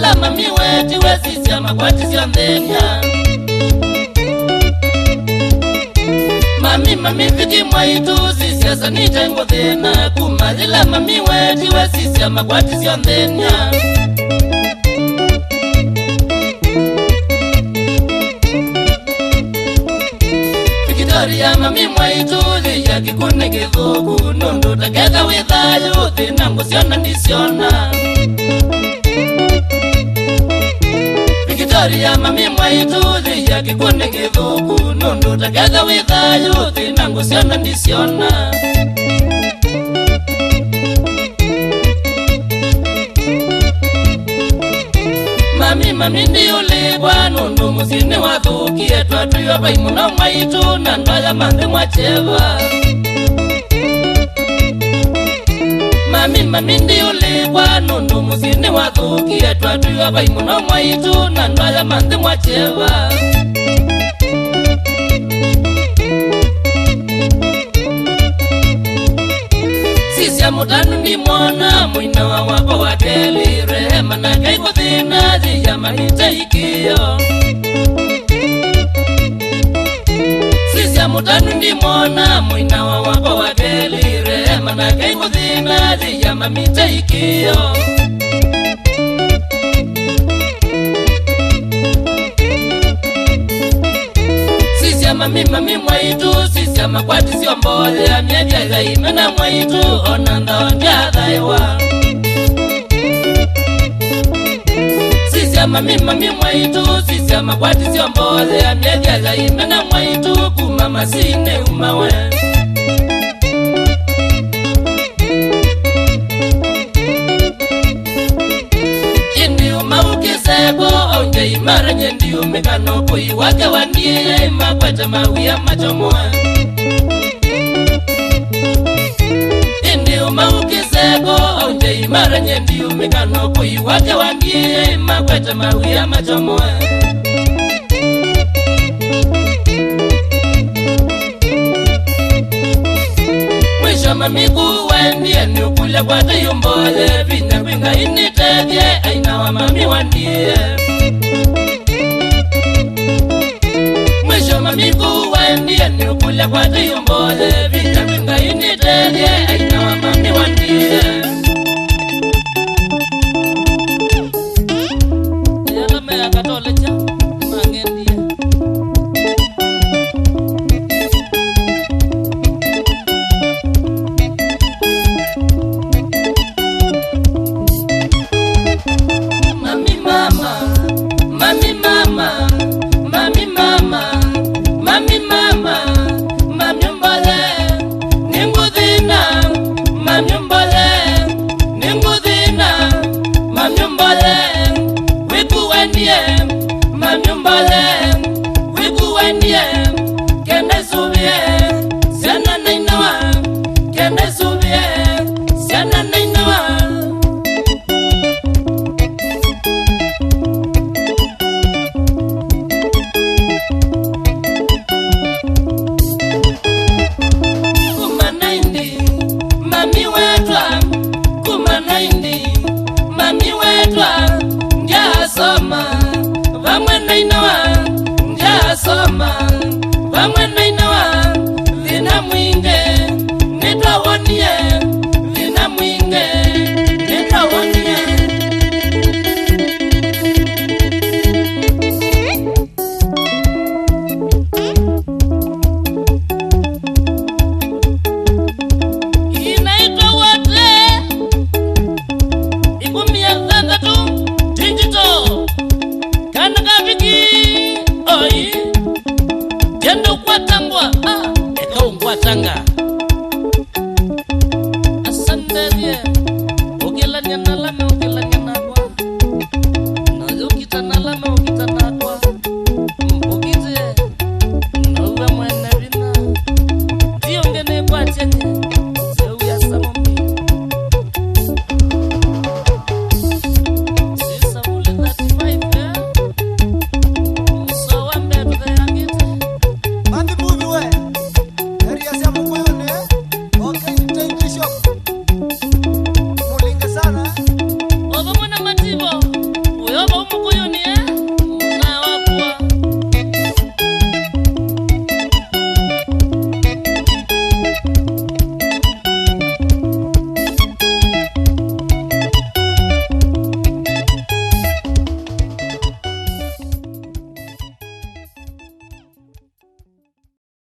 Kumazila mami weti wesisi ya makwati siondenia. Mami viki mwaitu sisi ya sanita ingodhena. Kumazila mami weti wesisi ya makwati siondenia. Victoria mami mwaitu ya kikune kithuku. Nundu takeka withayu thina ngusiona ndisiona. Victoria mami mwaitu ya kikune kithuku. Nundu takeka withayu thina ngusiona ndisiona. Mami ndi uligwa nundu musini wathukie. Twatuyo bai muno mwaitu na ndoya manthe mwacheva. Mami ndi uligwa nundu musini wathukie. Twatuyo bai muno mwaitu na ndoya manthe mwacheva. Sisia mutanu ndi mwana mwina wa wako wateli. Rehema na kaiko thina ziya mahita ikio. Sisia mutanu ndi mwana mwina wa wako wateli. Rehema na kaiko thina ziya mahita ikio. Sisia mami mwaitu sisia makwati siombole. Amyevya za imena mwaitu onanda onja dhaiwa. Sisia mami mwaitu sisia makwati siombole. Amyevya za imena mwaitu kumama sine umawe. Indi umaukiseko onja imara nyendi umekano koi wake wandie. Makwata mawia machomoa. Indi umaukiseko onja imara nyendi umekano koi wake wandie. Makwata mawia machomoa. Mwisho mami kuwendie ni ukule kwa tayumbole. Vina kwinga initevye aina wa mami wandie. Mwisho mami kuwendie ni ukule kwa tayumbole. Vina kwinga initevye aina wa mami wandie. Yala mea katole cha mangendie. Mami wetwa njasoma vamwe nainawa njasoma vamwe nainawa vina mwinge nitawonie vina mwinge nitawonie. Inaitwa wote ikumia zangatu digital kanaka viki oi jendo kwa tangwa eka ungwa tanga.